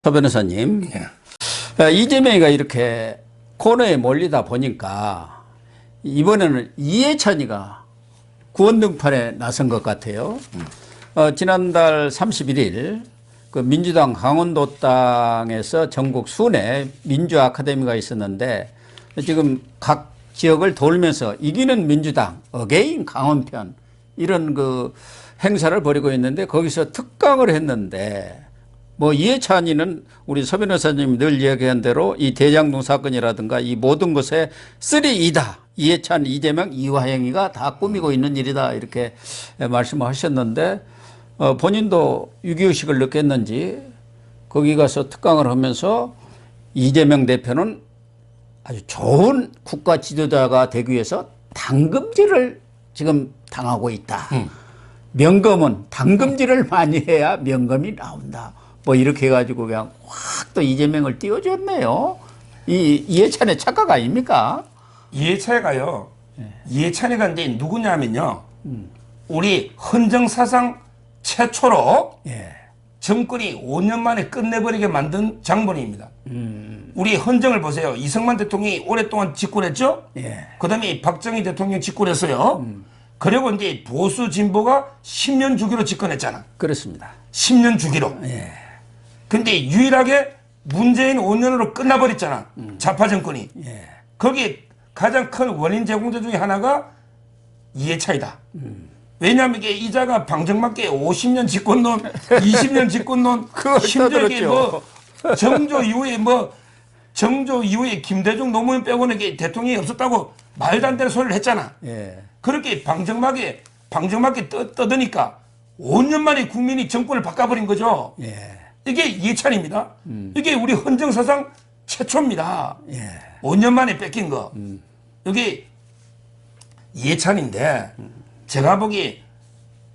서 변호사님, 이재명이가 이렇게 코너에 몰리다 보니까 이번에는 이해찬이가 구원 등판에 나선 것 같아요. 지난달 31일 그 민주당 강원도 땅에서 전국 순회 민주 아카데미가 있었는데 지금 각 지역을 돌면서 이기는 민주당 어게인 강원편 이런 그 행사를 벌이고 있는데 거기서 특강을 했는데 뭐 이해찬이는 우리 서 변호사님이 늘 이야기한 대로 이 대장동 사건이라든가 이 모든 것에 3E다. 이해찬, 이재명, 이화영이가 다 꾸미고 있는 일이다. 이렇게 말씀하셨는데 본인도 유기의식을 느꼈는지 거기 가서 특강을 하면서 이재명 대표는 아주 좋은 국가 지도자가 되기 위해서 당금질을 지금 당하고 있다. 명검은 당금질을 많이 해야 명검이 나온다. 뭐 이렇게 해가지고 그냥 확 또 이재명을 띄워줬네요. 이해찬의 착각 아닙니까? 이해찬이가요. 이해찬이가 이제 누구냐면요. 우리 헌정사상 최초로 정권이 5년 만에 끝내버리게 만든 장본인입니다. 우리 헌정을 보세요. 이승만 대통령이 오랫동안 집권했죠. 그 다음에 박정희 대통령 집권했어요. 그리고 이제 보수 진보가 10년 주기로 집권했잖아. 그렇습니다. 10년 주기로. 근데 유일하게 문재인 5년으로 끝나버렸잖아. 좌파 정권이. 거기에 가장 큰 원인 제공자 중에 하나가 이해찬이다. 왜냐하면 이게 이자가 방정맞게 50년 집권론, 20년 집권론, 심지어 이게 뭐 정조 이후에 김대중 노무현 빼고는 이게 대통령이 없었다고 말도 안 되는 소리를 했잖아. 그렇게 방정맞게 떠드니까 5년 만에 국민이 정권을 바꿔버린 거죠. 이게 이해찬입니다. 이게 우리 헌정사상 최초입니다. 5년 만에 뺏긴 거. 이게 이해찬인데 제가 보기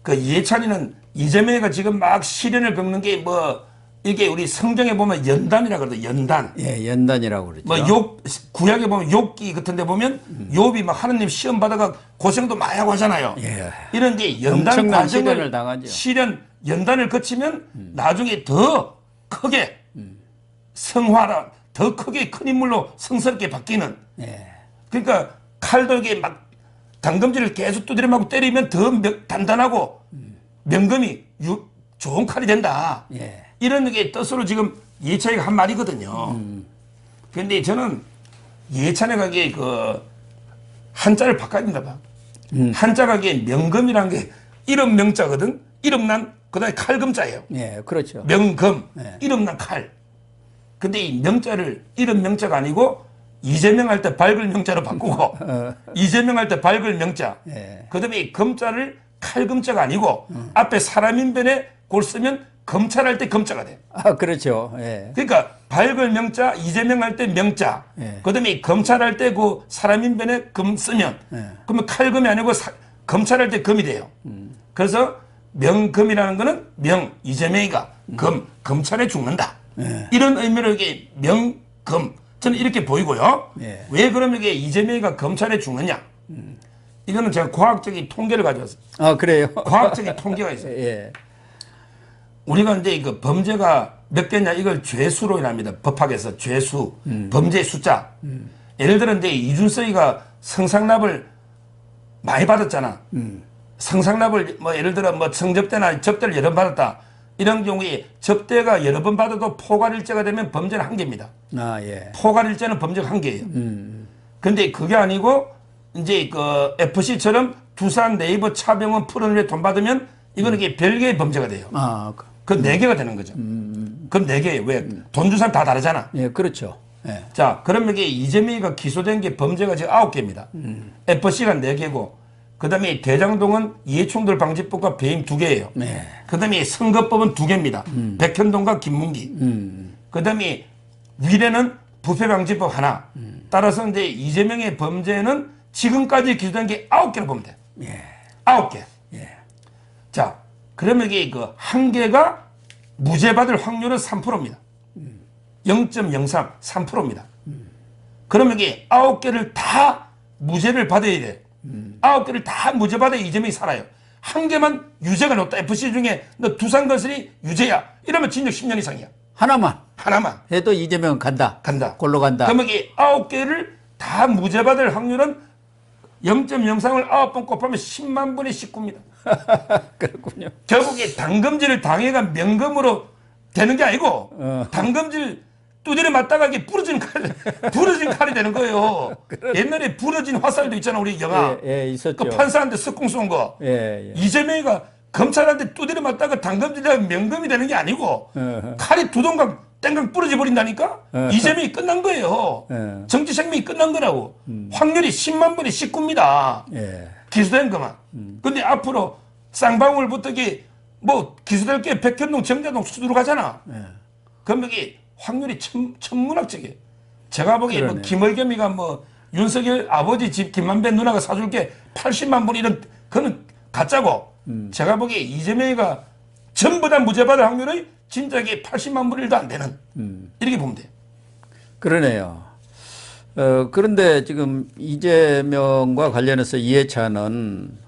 그 이해찬이는 이재명이가 지금 막 시련을 겪는 게 뭐 이게 우리 성경에 보면 연단이라고 그러죠. 연단. 연단이라고 그러죠. 뭐 구약에 보면 욥기 같은 데 보면 욥이 막 하느님 시험 받아가 고생도 많이 하고 하잖아요. 이런 이제 연단 과정을 연단을 거치면 나중에 더 크게 성화라 더 크게 큰 인물로 성스럽게 바뀌는. 그러니까 칼도 이게 막 당금질을 계속 두드려 맞고 때리면 더 단단하고 명검이 좋은 칼이 된다. 이런 게 뜻으로 지금 이해찬이가 한 말이거든요. 그런데 저는 이해찬이가 이게 그 한자를 바꿔야 된다 봐. 한자가 이게 명검이라는 게 이름 명자거든. 이름난 그다음에 칼금자예요. 그렇죠. 명검, 이름난 칼. 근데 이 명자를 이름 명자가 아니고 이재명 할 때 밝을 명자로 바꾸고 이재명 할 때 밝을 명자. 그다음에 검자를 칼금자가 아니고 앞에 사람인변에 골 쓰면 검찰할 때 검자가 돼. 그렇죠. 그러니까 밝을 명자, 이재명 할 때 명자. 그다음에 검찰할 때 그 사람인변에 검 쓰면 그러면 칼금이 아니고 검찰할 때 검이 돼요. 그래서 명검이라는 거는 이재명이가 검찰에 죽는다. 이런 의미로 이게 명검 저는 이렇게 보이고요. 왜 그러면 이게 이재명이가 검찰에 죽느냐? 이거는 제가 과학적인 통계를 가져왔어요. 그래요? 과학적인 통계가 있어요. 우리가 이제 그 범죄가 몇 개냐 이걸 죄수로 일합니다. 법학에서 죄수, 범죄 숫자. 예를 들어 이제 이준석이가 성상납을 많이 받았잖아. 성상납을 뭐 예를 들어 뭐 성접대나 접대를 여러 번 받았다. 이런 경우에 접대가 여러 번 받아도 포괄일죄가 되면 범죄는 한 개입니다. 포괄일죄는 범죄가 한 개예요. 근데 그게 아니고 이제 그 FC처럼 두산, 네이버, 차병원, 푸른에 돈 받으면 이거는 이게 별개의 범죄가 돼요. 그 4개가 되는 거죠. 그럼 4개. 왜? 돈 준 사람 다 다르잖아. 그렇죠. 자, 그러면 이게 이재명이가 기소된 게 범죄가 지금 9개입니다. FC가 4개고, 그 다음에 대장동은 이해충돌 방지법과 배임 2개예요. 그 다음에 선거법은 2개입니다. 백현동과 김문기. 그 다음에 위례는 부패 방지법 하나. 따라서 이제 이재명의 범죄는 지금까지 기소된 게 9개로 보면 돼. 9개. 자, 그러면 이게 그 한 개가 무죄 받을 확률은 3%입니다. 0.03, 3%입니다. 그러면 이게 9개를 다 무죄를 받아야 돼. 9개를 다 무죄 받아야 이재명이 살아요. 한 개만 유죄가 높다. FC 중에 너 두산 건설이 유죄야. 이러면 징역 10년 이상이야. 하나만. 하나만 해도 이재명은 간다. 골로 간다. 그러면 이 9개를 다 무죄 받을 확률은 0.03을 9번 곱하면 10만 분의 19입니다. 그렇군요. 결국에 당금질을 당해가 명금으로 되는 게 아니고 당금질 두드려 맞다가 이게 부러진 칼이 되는 거예요. 옛날에 부러진 화살도 있잖아, 우리 영화. 있었죠. 그 판사한테 석궁 쏜 거. 이재명이가 검찰한테 두드려 맞다가 당금질하면 명금이 되는 게 아니고 칼이 두 동강 땡강 부러져 버린다니까? 이재명이 끝난 거예요. 정치 생명이 끝난 거라고. 확률이 10만 분의 19입니다. 기소된 것만. 근데 앞으로 쌍방울부터 이게 뭐 기소될 게 백현동, 정자동 수두로 가잖아. 그럼 여기 확률이 천문학적이에요. 제가 보기에 뭐 김월겸이가 뭐 윤석열 아버지 집 김만배 누나가 사줄 게 80만 분 이런 그거는 가짜고 제가 보기에 이재명이가 전부 다 무죄 받을 확률이 진짜 이게 80만 분 1도 안 되는 이렇게 보면 돼요. 그러네요. 그런데 지금 이재명과 관련해서 이해찬은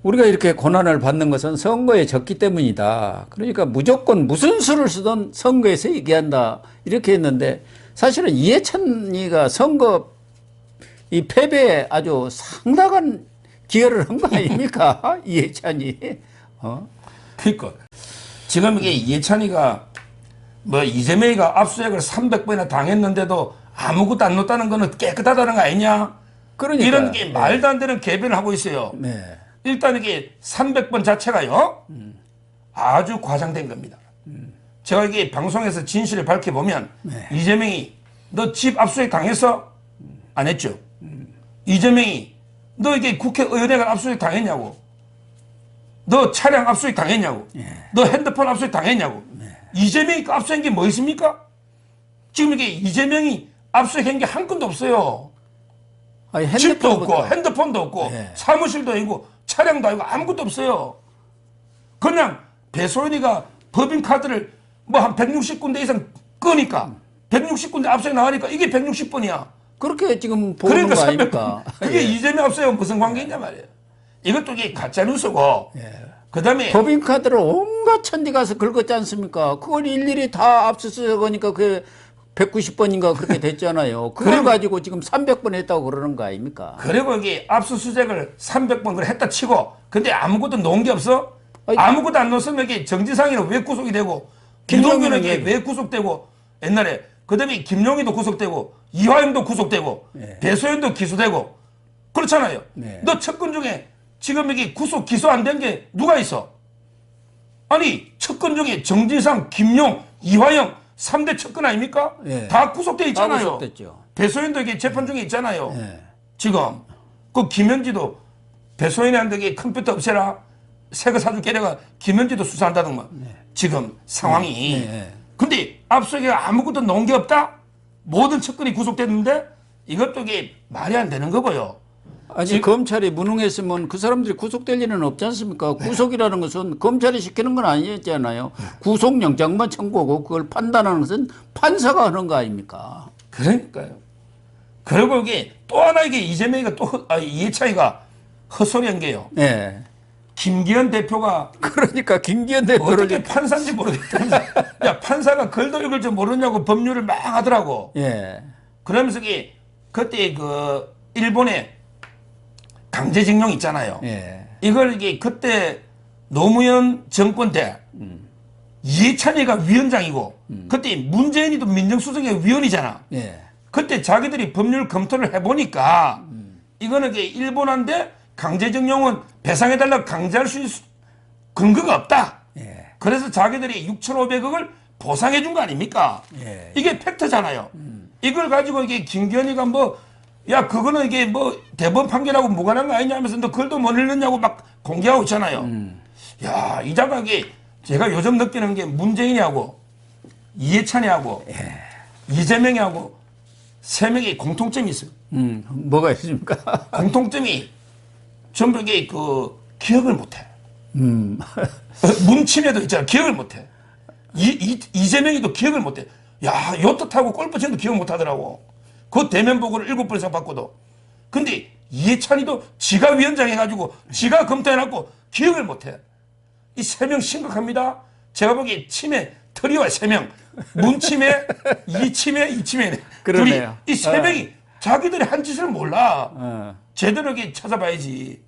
우리가 이렇게 고난을 받는 것은 선거에 졌기 때문이다. 그러니까 무조건 무슨 수를 쓰든 선거에서 이겨한다. 이렇게 했는데 사실은 이해찬이가 선거 이 패배에 아주 상당한 기여를 한 거 아닙니까? 이해찬이. 그러니까 지금 이게 이해찬이가 뭐 이재명이가 압수수색을 300번이나 당했는데도 아무것도 안 넣었다는 거는 깨끗하다는 거 아니냐? 그러니까 이런 게 말도 안 되는 개변을 하고 있어요. 일단 이게 300번 자체가요 아주 과장된 겁니다. 제가 이게 방송에서 진실을 밝혀보면 이재명이 너 집 압수수색 당했어? 안 했죠. 이재명이 너 이게 국회의원회관 압수수색 당했냐고. 너 차량 압수수색 당했냐고. 너 핸드폰 압수수색 당했냐고. 이재명이 압수한 게 뭐 있습니까? 지금 이게 이재명이 압수수색한 게 한 건도 없어요. 아니, 집도 없고 핸드폰도 없고 사무실도 아니고 차량도 아니고 아무것도 없어요. 그냥 배소연이가 법인카드를 뭐 한 160군데 이상 끄니까 160군데 압수수색 나가니까 이게 160번이야. 그렇게 지금 보는 거 아닙니까? 그게 이재명 압수수색과 무슨 관계있냐 말이에요. 이것도 이게 가짜뉴스고 그다음에 법인카드를 온갖 천디 가서 긁었지 않습니까? 그걸 일일이 다 압수수색하니까 그게 190번인가 그렇게 됐잖아요. 그걸 가지고 지금 300번 했다고 그러는 거 아닙니까? 그리고 이게 압수수색을 300번 했다 치고 근데 아무것도 놓은 게 없어? 아무것도 안 넣었으면 이게 정지상이는 왜 구속이 되고 김동규는 왜 구속되고 옛날에 그다음에 김용희도 구속되고 이화영도 구속되고 배소연도 기소되고 그렇잖아요. 너 측근 중에 지금 이게 구속 기소 안 된 게 누가 있어? 아니 측근 중에 정진상, 김용, 이화영 3대 측근 아닙니까? 다 구속돼 있잖아요. 다 구속됐죠. 배소연도 이게 재판 중에 있잖아요. 지금 그 김현지도 배소연한테 컴퓨터 없애라 새거 사줄게 내가 김현지도 수사한다던가 지금 상황이 근데 압수수색에 아무것도 놓은 게 없다? 모든 측근이 구속됐는데 이것도 이게 말이 안 되는 거고요. 아니 검찰이 무능했으면 그 사람들이 구속될 일은 없지 않습니까? 구속이라는 것은 검찰이 시키는 건 아니었잖아요. 구속영장만 청구하고 그걸 판단하는 것은 판사가 하는 거 아닙니까? 그러니까요. 그리고 이게 또 하나 이게 이재명이가 또 이해찬이가 헛소리한 게요. 김기현 대표가 그러니까 김기현 대표를 어떻게 판사인지 모르겠다. 야 판사가 글도 읽을 줄 모르냐고 법률을 막 하더라고. 그러면서 이게 그때 그 일본에 강제징용 있잖아요. 이걸 이게 그때 노무현 정권 때 이해찬이가 위원장이고 그때 문재인이도 민정수석의 위원이잖아. 그때 자기들이 법률 검토를 해보니까 이거는 이게 일본한테 강제징용은 배상해달라고 강제할 수 있는 근거가 없다. 그래서 자기들이 6,500억을 보상해 준 거 아닙니까? 이게 팩트잖아요. 이걸 가지고 이게 김기현이가 뭐 야 그거는 이게 뭐 대법원 판결하고 무관한 거 아니냐 하면서 너 글도 못 읽느냐고 막 공개하고 있잖아요. 야 이 자각이 제가 요즘 느끼는 게 문재인이하고 이해찬이하고 이재명이하고 세 명의 공통점이 있어요. 뭐가 있습니까? 공통점이 전부 이게 그 기억을 못해. 문침에도 있잖아. 기억을 못해. 이재명이도 기억을 못해. 야 요트 타고 골프 치는도 기억 못하더라고. 그 대면 보고를 7번 이상 받고도. 근데 이해찬이도 지가 위원장 해가지고 지가 검토해놨고 기억을 못해. 이 3명 심각합니다. 제가 보기에 치매 트리오에 3명 문침해, 이침해, 이침해. 그러네요. 이 세 명이 자기들이 한 짓을 몰라. 제대로 이렇게 찾아봐야지.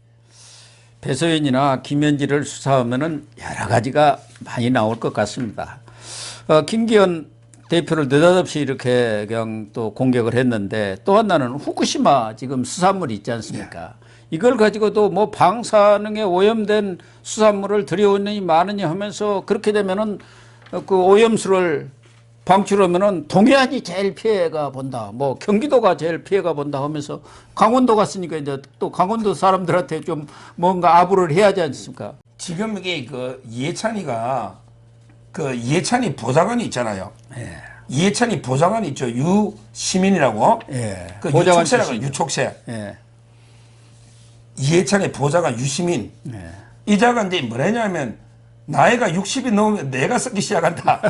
배소연이나 김현지를 수사하면은 여러 가지가 많이 나올 것 같습니다. 김기현 대표를 느닷없이 이렇게 그냥 또 공격을 했는데 또 하나는 후쿠시마 지금 수산물이 있지 않습니까? 이걸 가지고도 뭐 방사능에 오염된 수산물을 들여오느니 마느니 하면서 그렇게 되면은 그 오염수를 방출하면은 동해안이 제일 피해가 본다. 뭐 경기도가 제일 피해가 본다 하면서 강원도 갔으니까 이제 또 강원도 사람들한테 좀 뭔가 아부를 해야 하지 않습니까? 지금 이게 그 이해찬이가 그 이해찬이 보좌관이 있잖아요. 예. 이해찬이 보좌관이 있죠. 유시민이라고. 예. 그 보좌관 유촉새라고 출신. 유촉새. 예. 이해찬의 보좌관 유시민. 예. 이자가 이제 뭐냐면 나이가 60이 넘으면 내가 썩기 시작한다.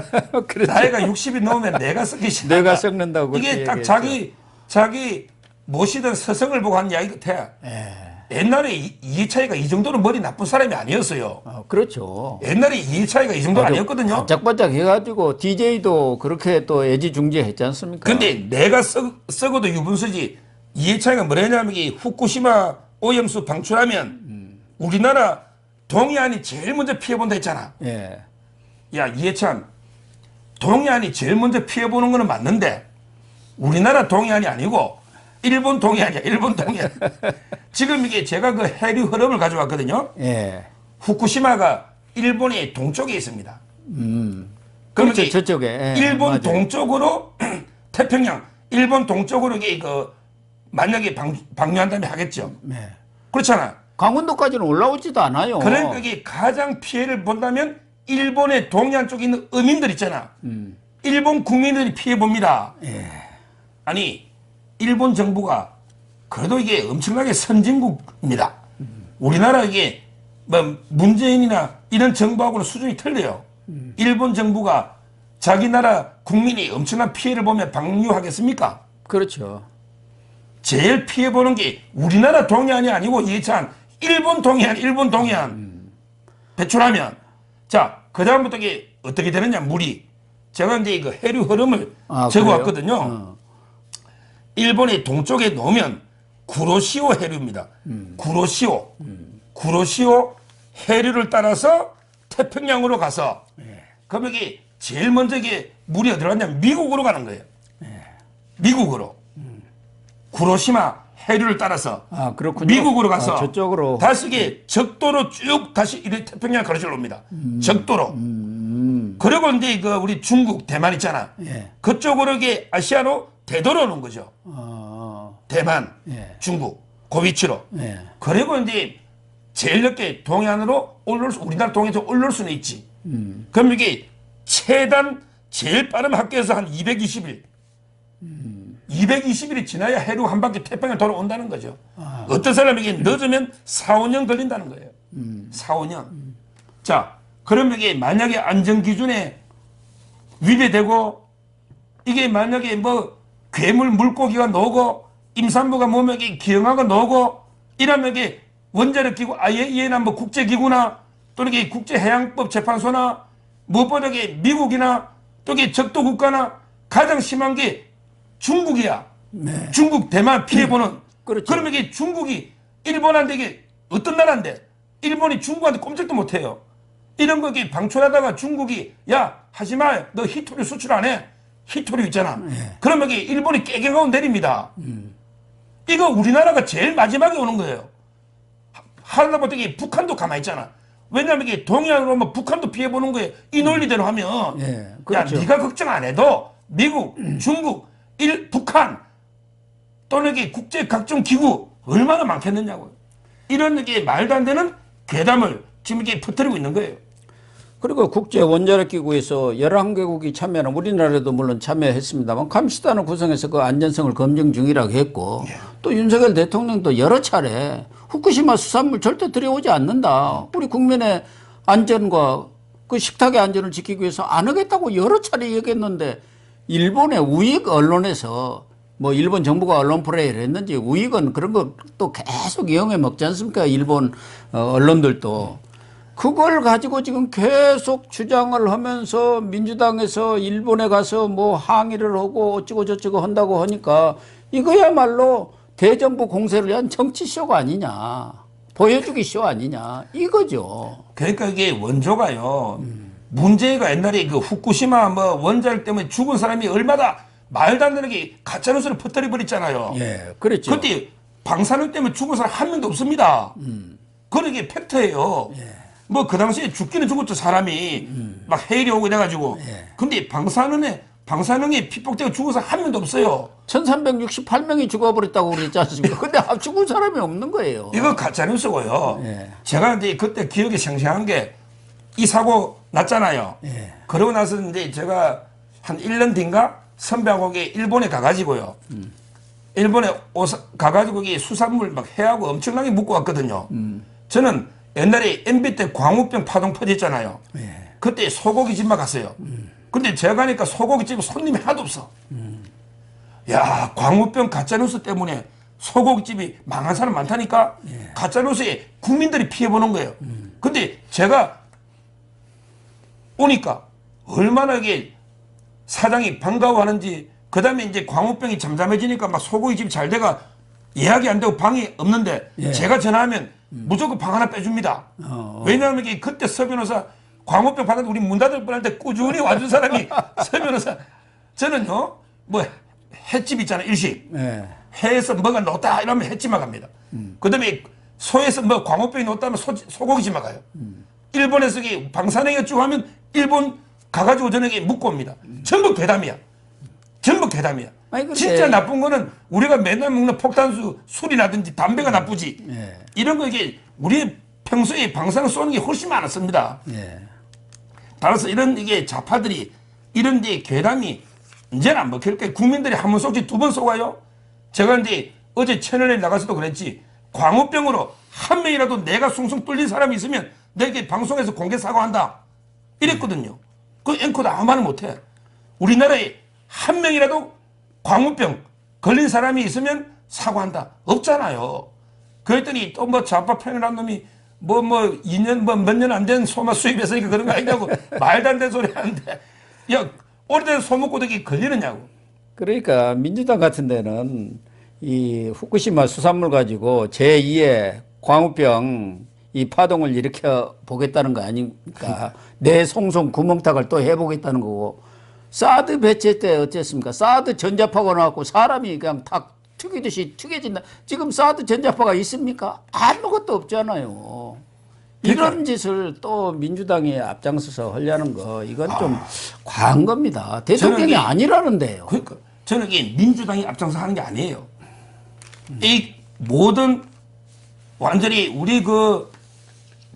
그렇죠. 나이가 60이 넘으면 내가 썩기 시작한다. 내가 썩는다고 이게 딱 얘기했죠. 자기 모시던 서성을 보고 한 이야기 같아. 옛날에 이해찬이가 이 정도로 머리 나쁜 사람이 아니었어요. 그렇죠. 옛날에 이해찬이가 이 정도 아니었거든요. 반짝반짝 해가지고 DJ도 그렇게 또 애지중지했지 않습니까? 근데 내가 썩어도 유분수지. 이해찬이가 뭐냐면 이 후쿠시마 오염수 방출하면 우리나라 동해안이 제일 먼저 피해본다 했잖아. 예. 야 이해찬, 동해안이 제일 먼저 피해보는 거는 맞는데 우리나라 동해안이 아니고 일본 동해안이야. 일본 동해안. 지금 이게 제가 그 해류 흐름을 가져왔거든요. 예. 후쿠시마가 일본의 동쪽에 있습니다. 그렇죠. 저쪽에. 예, 일본 맞아요. 동쪽으로 태평양, 일본 동쪽으로 이게 그 만약에 방류한다면 하겠죠. 네. 그렇잖아. 강원도까지는 올라오지도 않아요. 그러니까 이게 가장 피해를 본다면 일본의 동해안 쪽에 있는 어민들 있잖아. 일본 국민들이 피해 봅니다. 예. 아니 일본 정부가 그래도 이게 엄청나게 선진국입니다. 우리나라 이게 뭐 문재인이나 이런 정부하고는 수준이 틀려요. 일본 정부가 자기 나라 국민이 엄청난 피해를 보면 방류하겠습니까? 그렇죠. 제일 피해 보는 게 우리나라 동해안이 아니고 이해찬 일본 동해안 배출하면 자 그다음부터 이게 어떻게 되느냐 물이 제가 이제 그 해류 흐름을 적어왔거든요. 일본의 동쪽에 놓으면 구로시오 해류입니다. 구로시오 해류를 따라서 태평양으로 가서 그럼 여기 제일 먼저 이게 물이 어디로 가냐면 미국으로 가는 거예요. 미국으로 구로시마 해류를 따라서 그렇군요. 미국으로 가서 저쪽으로 다시 이게 적도로 쭉 다시 이렇게 태평양 가로질러 옵니다. 적도로. 그리고 이제 그 우리 중국 대만 있잖아. 예. 그쪽으로 이게 아시아로 되돌아오는 거죠. 대만, 예. 중국, 그 위치로. 예. 그리고 이제 제일 늦게 동해안으로 우리나라 동해에서 올라올 수는 있지. 그럼 이게 최단 제일 빠른 학교에서 한 220일. 220일이 지나야 해류 한 바퀴 태평양 돌아온다는 거죠. 어떤 사람에게 늦으면 4, 5년 걸린다는 거예요. 4, 5년. 자, 그럼 이게 만약에 안전기준에 위배되고 이게 만약에 뭐 괴물 물고기가 나오고 임산부가 몸에 기형아가 나오고 이러면 이게 원자력 기구 IAEA나 뭐 국제기구나 또는 이게 국제해양법 재판소나 무엇보다 이게 미국이나 또 이게 적도 국가나 가장 심한 게 중국이야. 네. 중국, 대만 피해보는. 그렇죠. 그러면 이게 중국이 일본한테 이게 어떤 나라인데 일본이 중국한테 꼼짝도 못해요. 이런 거 이렇게 방출하다가 중국이 야 하지마 너 히토류 수출 안 해. 히토류 있잖아. 그러면 이게 일본이 깨갱하고 내립니다. 이거 우리나라가 제일 마지막에 오는 거예요. 하다못해 이게 북한도 가만히 있잖아. 왜냐하면 이게 동해안으로 오면 북한도 피해보는 거예요. 이 논리대로 하면 예, 그렇죠. 야 네가 걱정 안 해도 미국, 중국, 북한 또는 이게 국제 각종 기구 얼마나 많겠느냐고요. 이런 게 말도 안 되는 괴담을 지금 이게 퍼뜨리고 있는 거예요. 그리고 국제 원자력 기구에서 11개국이 참여는 우리나라도 물론 참여했습니다만 감시단을 구성해서 그 안전성을 검증 중이라고 했고 또 윤석열 대통령도 여러 차례 후쿠시마 수산물 절대 들여오지 않는다. 우리 국민의 안전과 그 식탁의 안전을 지키기 위해서 안 하겠다고 여러 차례 얘기했는데 일본의 우익 언론에서 뭐 일본 정부가 언론 플레이를 했는지 우익은 그런 거 또 계속 이용해 먹지 않습니까? 일본 언론들도. 그걸 가지고 지금 계속 주장을 하면서 민주당에서 일본에 가서 뭐 항의를 하고 어쩌고 저쩌고 한다고 하니까 이거야말로 대정부 공세를 위한 정치쇼가 아니냐. 보여주기 쇼 아니냐. 이거죠. 그러니까 이게 원조가요. 문제가 옛날에 그 후쿠시마 뭐 원자력 때문에 죽은 사람이 얼마나 말도 안 되는 게 가짜뉴스를 퍼뜨려 버렸잖아요. 예, 그랬죠. 그때 방사능 때문에 죽은 사람 한 명도 없습니다. 그런 게 팩트예요. 예. 뭐 그 당시에 죽기는 죽었죠. 사람이 막 해일이 오고 이래가지고. 예. 근데 방사능에 피폭되고 죽은 사람 한 명도 없어요. 1368명이 죽어버렸다고 그랬지 않습니까? 근데 죽은 사람이 없는 거예요. 이거 가짜뉴스고요. 예. 제가 이제 그때 기억이 생생한 게 이 사고 났잖아요. 예. 그러고 나서 이제 제가 한 1년 뒤인가 선배하고 일본에 가가지고요. 일본에 가가지고 수산물 막 해하고 엄청나게 묻고 왔거든요. 저는 옛날에 MB 때 광우병 파동 퍼졌잖아요. 예. 그때 소고기집만 갔어요. 근데 제가 가니까 소고기집에 손님이 하나도 없어. 야, 광우병 가짜뉴스 때문에 소고기집이 망한 사람 많다니까. 예. 가짜뉴스에 국민들이 피해보는 거예요. 근데 제가 오니까 얼마나 이게 사장이 반가워하는지, 그 다음에 이제 광우병이 잠잠해지니까 막 소고기집 잘 돼가 예약이 안 되고 방이 없는데 예. 제가 전화하면 무조건 방 하나 빼줍니다. 왜냐하면 이게 그때 서 변호사 광우병 받았는데 우리 문 닫을 뻔할 때 꾸준히 와준 사람이 서 변호사. 저는요, 뭐 횟집 있잖아요, 일식. 예. 회에서 뭐가 넣었다 이러면 횟집만 갑니다. 그 다음에 소에서 뭐 광우병이 넣었다면 소고기집만 가요. 일본에서 방사능이 쭉 하면 일본 가가지고 저녁에 묵고 옵니다. 전부 괴담이야. 전부 괴담이야. 아니, 근데 진짜 나쁜 거는 우리가 맨날 먹는 폭탄수 술이라든지 담배가 나쁘지. 예. 이런 거 이게 우리 평소에 방사능 쏘는 게 훨씬 많았습니다. 예. 따라서 이런 이게 좌파들이 이런 데 괴담이 이제는 안 먹힐 거예요. 국민들이 한 번 쏘지 두 번 쏘가요. 제가 이제 어제 채널에 나가서도 그랬지. 광우병으로 한 명이라도 내가 숭숭 뚫린 사람이 있으면 내게 방송에서 공개 사과한다. 이랬거든요. 그 앵커도 아무 말을 못해. 우리나라에 한 명이라도 광우병 걸린 사람이 있으면 사과한다. 없잖아요. 그랬더니 또 뭐 좌파 패널한 놈이 뭐 2년 몇 년 안 된 소마 수입했으니까 그런 거 아니냐고 말도 안 되는 소리 하는데, 야, 오래된 소목고덕이 걸리느냐고. 그러니까 민주당 같은 데는 이 후쿠시마 수산물 가지고 제2의 광우병 이 파동을 일으켜 보겠다는 거 아닙니까? 내 송송 구멍탁을 또 해보겠다는 거고. 사드 배치 때 어땠습니까? 사드 전자파가 나왔고 사람이 그냥 탁 튀기듯이 튀겨진다. 지금 사드 전자파가 있습니까? 아무것도 없잖아요. 이런 짓을 또 민주당이 앞장서서 하려는 거, 이건 좀 과한 겁니다. 대통령이 아니라는데요. 그러니까 저는 이게 민주당이 앞장서 하는 게 아니에요. 이 모든 완전히 우리 그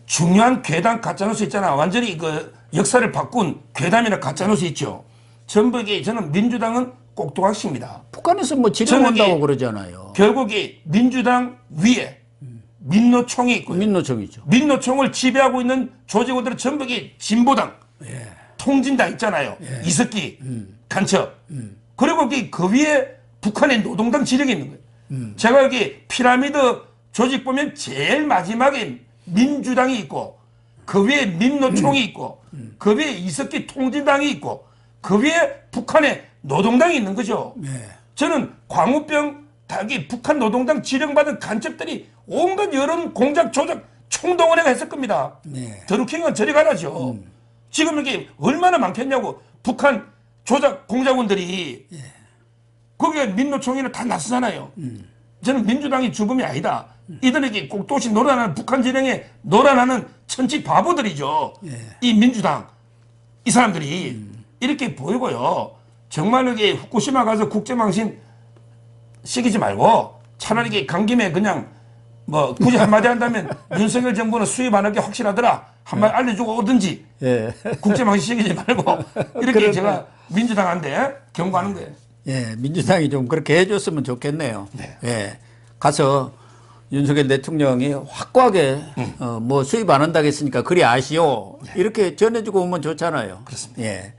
중요한 괴담 가짜뉴스 있잖아. 완전히 그 역사를 바꾼 괴담이나 가짜뉴스 있죠. 전부 이게 저는 민주당은 꼭두각시입니다. 북한에서 뭐 지령한다고 그러잖아요. 결국에 민주당 위에 민노총이 있고요. 민노총이죠. 민노총을 지배하고 있는 조직원들은 전부 이게 진보당, 예. 통진당 있잖아요. 이석기, 간첩. 그리고 그 위에 북한의 노동당 지령이 있는 거예요. 제가 여기 피라미드 조직 보면 제일 마지막에 민주당이 있고, 그 위에 민노총이 있고, 그 위에 이석기 통진당이 있고, 그 위에 북한의 노동당이 있는 거죠. 예. 저는 광우병 닭이 북한 노동당 지령받은 간첩들이 온갖 여론 공작 조작 총동원해가 했을 겁니다. 네. 더루킹은 저리 가라죠. 지금 이게 얼마나 많겠냐고. 북한 조작 공작원들이. 거기에 민노총이는 다 나서잖아요. 저는 민주당이 주범이 아니다. 이들에게 꼭두시 놀아나는 북한 지령에 놀아나는 천치 바보들이죠. 이 민주당 이 사람들이 이렇게 보이고요. 정말 이게 후쿠시마 가서 국제망신 시키지 말고 차라리 이게 간 김에 그냥 뭐 굳이 한마디 한다면 윤석열 정부는 수입 안 할 게 확실하더라. 한마디 알려주고 오든지. 예. 국제망신 시키지 말고 이렇게 제가 민주당한테 경고하는 거예요. 예, 민주당이 좀 그렇게 해줬으면 좋겠네요. 네. 예. 가서 윤석열 대통령이 확고하게 뭐 수입 안 한다고 했으니까 그리 아시오. 이렇게 전해주고 오면 좋잖아요. 그렇습니다. 예.